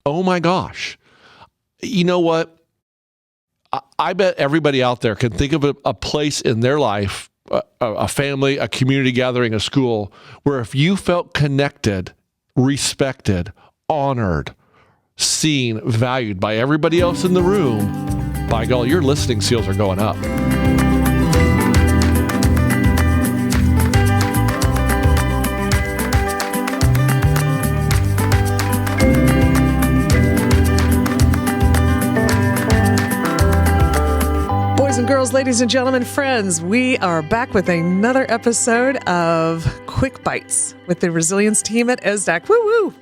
Oh my gosh. You know what? I bet everybody out there can think of a place in their life, a family, a community gathering, a school, where if you felt connected, respected, honored, seen, valued by everybody else in the room, by golly, your listening skills are going up. Girls, ladies and gentlemen, friends, we are back with another episode of Quick Bites with the Resilience Team at ESSDACK. Woo woo!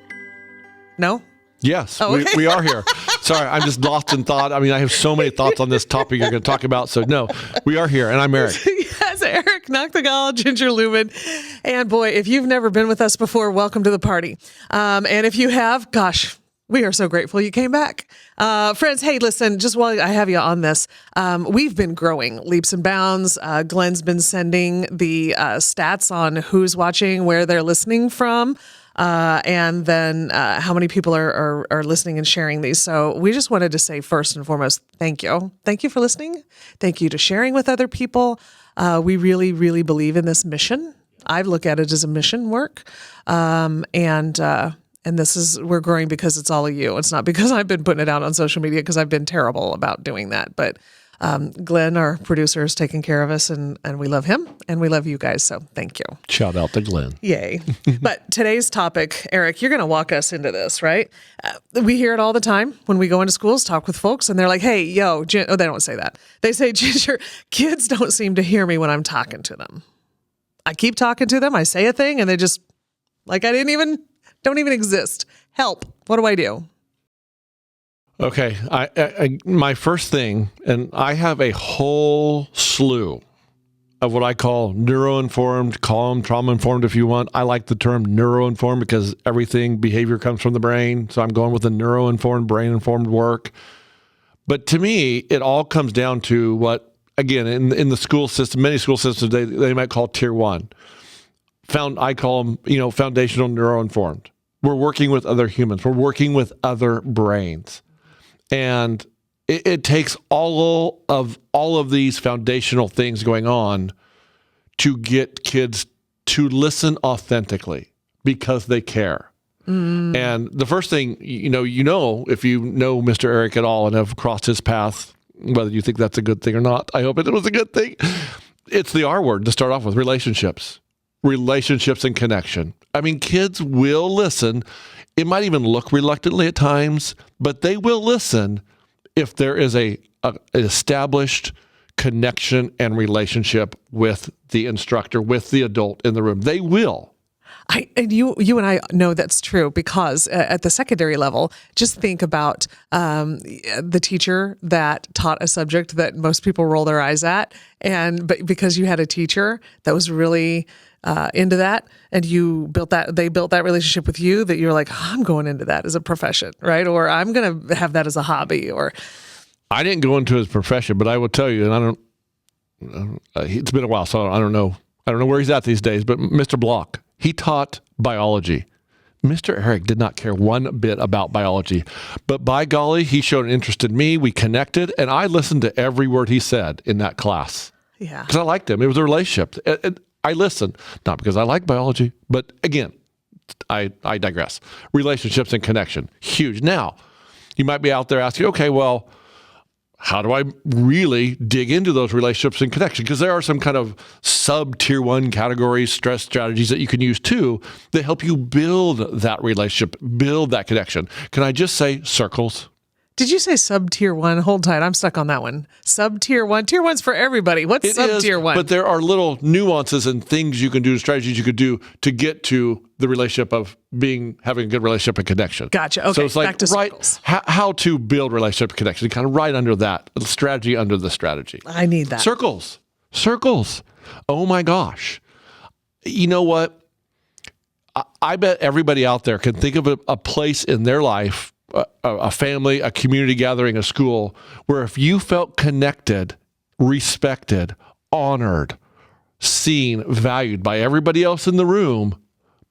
No? Yes, oh, okay. we are here. Sorry, I'm just lost in thought. I mean, I have so many thoughts on this topic you're going to talk about. So no, we are here, and I'm Eric. Yes, Eric, Noctigal, Ginger Lumen. And boy, if you've never been with us before, welcome to the party. And if you have, gosh, we are so grateful you came back. Friends, hey, listen, just while I have you on this, we've been growing leaps and bounds. Glenn's been sending the stats on who's watching, where they're listening from, and then how many people are listening and sharing these. So we just wanted to say first and foremost, thank you. Thank you for listening. Thank you to sharing with other people. We really, really believe in this mission. I look at it as a mission work. And we're growing because it's all of you. It's not because I've been putting it out on social media, because I've been terrible about doing that. But Glenn, our producer, is taking care of us, and we love him, and we love you guys. So thank you. Shout out to Glenn. Yay. But today's topic, Eric, you're going to walk us into this, right? We hear it all the time when we go into schools, talk with folks, and they're like, hey, yo, they don't say that. They say, Ginger, kids don't seem to hear me when I'm talking to them. I keep talking to them. I say a thing, and they just, like I don't even exist. Help. What do I do? Okay. My first thing, and I have a whole slew of what I call neuro-informed, call them trauma-informed if you want. I like the term neuro-informed because behavior comes from the brain. So I'm going with the neuro-informed, brain-informed work. But to me, it all comes down to what, again, in the school system, many school systems, they might call tier one. I call them, foundational neuro-informed. We're working with other humans. We're working with other brains. And it takes all of these foundational things going on to get kids to listen authentically because they care. Mm. And the first thing, if you know Mr. Eric at all and have crossed his path, whether you think that's a good thing or not, I hope it was a good thing. It's the R word to start off with, relationships and connection. I mean, kids will listen. It might even look reluctantly at times, but they will listen if there is an established connection and relationship with the instructor, with the adult in the room. They will. You and I know that's true because at the secondary level, just think about the teacher that taught a subject that most people roll their eyes at, but because you had a teacher that was really into that, and they built that relationship with you, that you're like, I'm going into that as a profession, right? Or I'm going to have that as a hobby. Or I didn't go into his profession, but I will tell you, and it's been a while, so I don't know where he's at these days. But Mr. Block, he taught biology. Mr. Eric did not care one bit about biology, but by golly, he showed an interest in me. We connected, and I listened to every word he said in that class. Yeah, because I liked him. It was a relationship. I listened, not because I like biology, but again, I digress. Relationships and connection, huge. Now, you might be out there asking, okay, well, how do I really dig into those relationships and connection? Because there are some kind of sub-tier one categories, stress strategies that you can use too that help you build that relationship, build that connection. Can I just say circles? Did you say sub-tier one? Hold tight. I'm stuck on that one. Sub-tier one. Tier one's for everybody. What's sub-tier one? But there are little nuances and things you can do, strategies you could do to get to the relationship of having a good relationship and connection. Gotcha. Okay, so it's like, back to circles. How to build relationship and connection, kind of right under that, strategy under the strategy. I need that. Circles. Oh my gosh. You know what? I bet everybody out there can think of a place in their life, a family, a community gathering, a school, where if you felt connected, respected, honored, seen, valued by everybody else in the room,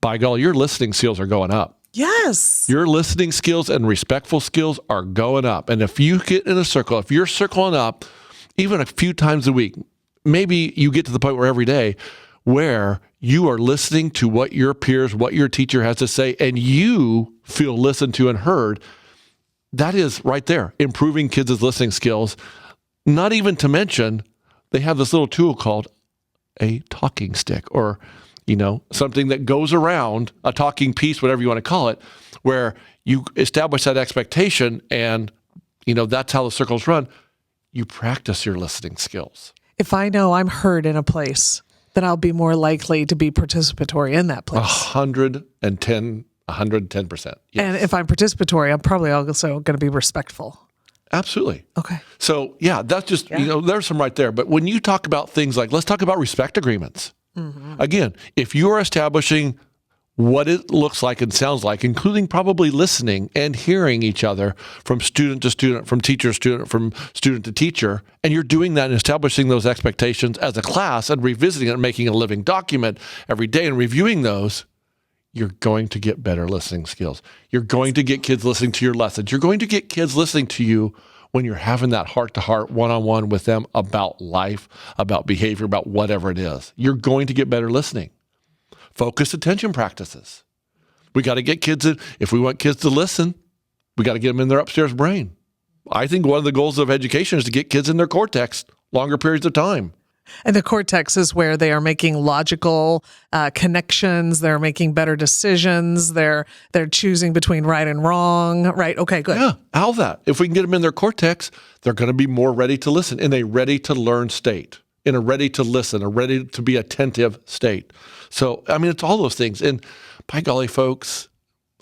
by golly, your listening skills are going up. Yes. Your listening skills and respectful skills are going up. And if you get in a circle, if you're circling up even a few times a week, maybe you get to the point where every day where you are listening to what your peers, what your teacher has to say, and you feel listened to and heard, that is right there, improving kids' listening skills. Not even to mention, they have this little tool called a talking stick, or something that goes around, a talking piece, whatever you want to call it, where you establish that expectation and, that's how the circles run. You practice your listening skills. If I know I'm heard in a place, then I'll be more likely to be participatory in that place. 110%. Yes. And if I'm participatory, I'm probably also going to be respectful. Absolutely. Okay. So yeah, that's just, there's some right there. But when you talk about things like, let's talk about respect agreements. Mm-hmm. Again, if you are establishing what it looks like and sounds like, including probably listening and hearing each other from student to student, from teacher to student, from student to teacher, and you're doing that and establishing those expectations as a class and revisiting it and making a living document every day and reviewing those, you're going to get better listening skills. You're going to get kids listening to your lessons. You're going to get kids listening to you when you're having that heart-to-heart, one-on-one with them about life, about behavior, about whatever it is. You're going to get better listening. Focused attention practices. We got to get kids in. If we want kids to listen, we got to get them in their upstairs brain. I think one of the goals of education is to get kids in their cortex longer periods of time. And the cortex is where they are making logical connections. They're making better decisions. They're choosing between right and wrong. Right? Okay, good. Yeah, all that. If we can get them in their cortex, they're going to be more ready to listen in a ready to learn state, in a ready to listen, a ready to be attentive state. So, I mean, it's all those things. And by golly, folks,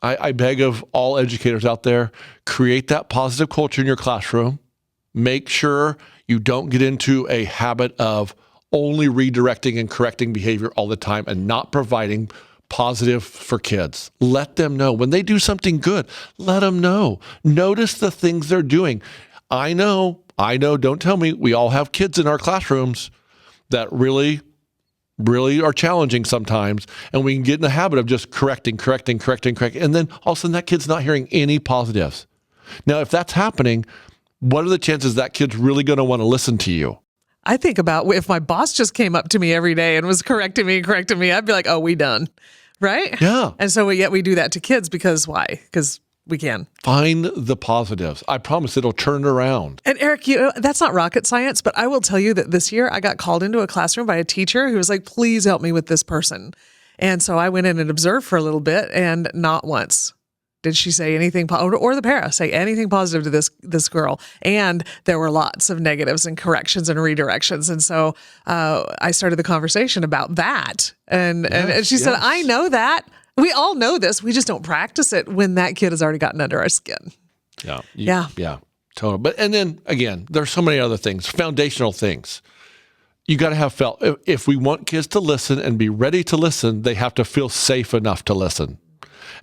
I beg of all educators out there, create that positive culture in your classroom. Make sure you don't get into a habit of only redirecting and correcting behavior all the time and not providing positive for kids. Let them know. When they do something good, let them know. Notice the things they're doing. I know, don't tell me. We all have kids in our classrooms that really are challenging sometimes, and we can get in the habit of just correcting, and then all of a sudden that kid's not hearing any positives. Now, if that's happening, what are the chances that kid's really going to want to listen to you? I think about if my boss just came up to me every day and was correcting me, I'd be like, oh, we done, right? Yeah. And so yet we do that to kids because why? Because we can. Find the positives. I promise it'll turn around. And Eric, that's not rocket science, but I will tell you that this year I got called into a classroom by a teacher who was like, please help me with this person. And so I went in and observed for a little bit, and not once did she say anything, or the para say anything positive to this girl. And there were lots of negatives and corrections and redirections. And so I started the conversation about that. And she said, I know that. We all know this. We just don't practice it when that kid has already gotten under our skin. Yeah. Totally. But, and then again, there's so many other things, foundational things. You got to have if we want kids to listen and be ready to listen, they have to feel safe enough to listen.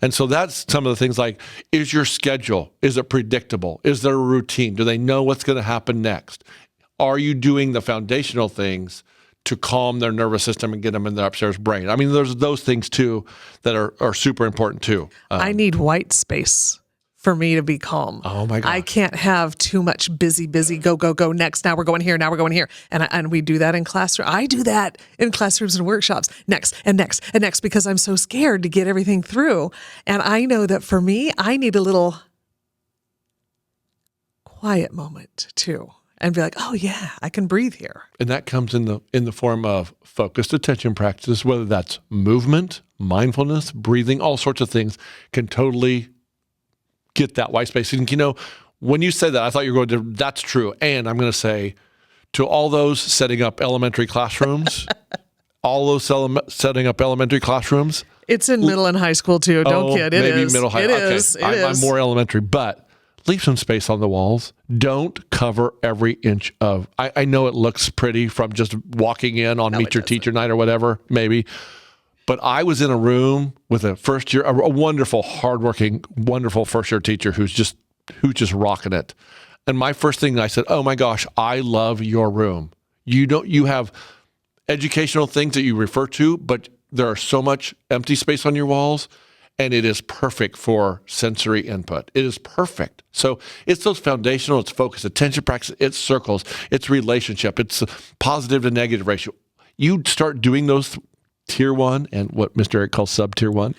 And so that's some of the things like, is your schedule, is it predictable? Is there a routine? Do they know what's going to happen next? Are you doing the foundational things to calm their nervous system and get them in their upstairs brain? I mean, there's those things too that are super important too. I need white space for me to be calm. Oh my God. I can't have too much busy, go, next. Now we're going here. And we do that in classroom. I do that in classrooms and workshops. Next, because I'm so scared to get everything through. And I know that for me, I need a little quiet moment too. And be like, oh yeah, I can breathe here. And that comes in the form of focused attention practices, whether that's movement, mindfulness, breathing, all sorts of things can totally get that white space. And when you say that, I thought you were going to, that's true. And I'm going to say to all those setting up elementary classrooms, It's in middle and high school too. Don't kid. It maybe is. Middle high. It Okay. is. It I'm is. more elementary, but leave some space on the walls. Don't cover every inch of, I know it looks pretty from just walking in on Meet Your Teacher night or whatever, maybe. But I was in a room with a wonderful, hardworking, wonderful first year teacher who's just rocking it. And my first thing I said, oh my gosh, I love your room. You have educational things that you refer to, but there are so much empty space on your walls. and it is perfect for sensory input. It is perfect. So it's those foundational, it's focus, attention practice, it's circles, it's relationship, it's positive to negative ratio. You start doing those tier one and what Mr. Eric calls sub tier one,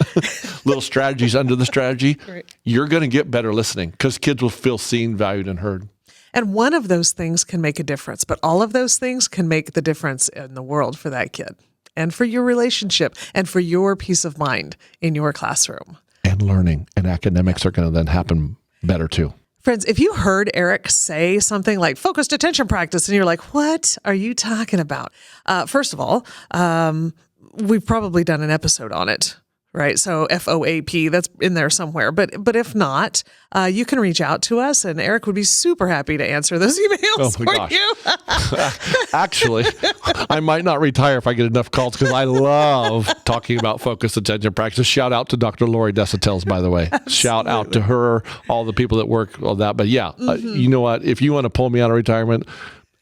little strategies under the strategy, right. You're going to get better listening because kids will feel seen, valued, and heard. And one of those things can make a difference, but all of those things can make the difference in the world for that kid and for your relationship and for your peace of mind in your classroom. And learning and academics are going to then happen better too. Friends, if you heard Eric say something like focused attention practice and you're like, what are you talking about? First of all, we've probably done an episode on it. Right. So FOAP, that's in there somewhere. But if not, you can reach out to us and Eric would be super happy to answer those emails for you. Actually, I might not retire if I get enough calls because I love talking about focused attention practice. Shout out to Dr. Lori Desautel, by the way. Shout out to her, all the people that work on that. But yeah, you know what? If you want to pull me out of retirement,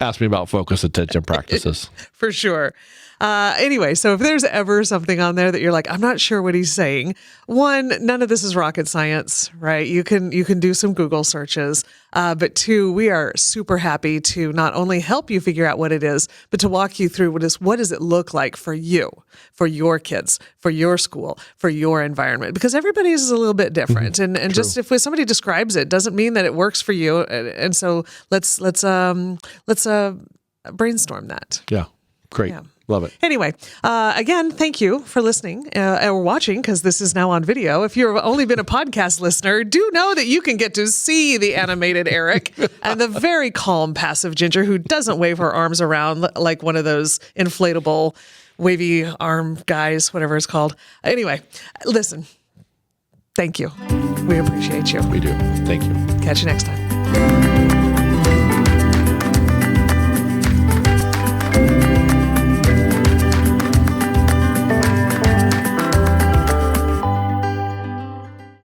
ask me about focused attention practices. For sure. Anyway, so if there's ever something on there that you're like, I'm not sure what he's saying, one, none of this is rocket science, right? You can do some Google searches. But two, we are super happy to not only help you figure out what it is, but to walk you through what does it look like for you, for your kids, for your school, for your environment, because everybody's is a little bit different. And just if somebody describes it, doesn't mean that it works for you. And so let's brainstorm that. Yeah. Great. Yeah. Love it. Anyway, again, thank you for listening or watching because this is now on video. If you've only been a podcast listener, do know that you can get to see the animated Eric and the very calm, passive Ginger who doesn't wave her arms around like one of those inflatable wavy arm guys, whatever it's called. Anyway, listen, thank you. We appreciate you. We do. Thank you. Catch you next time.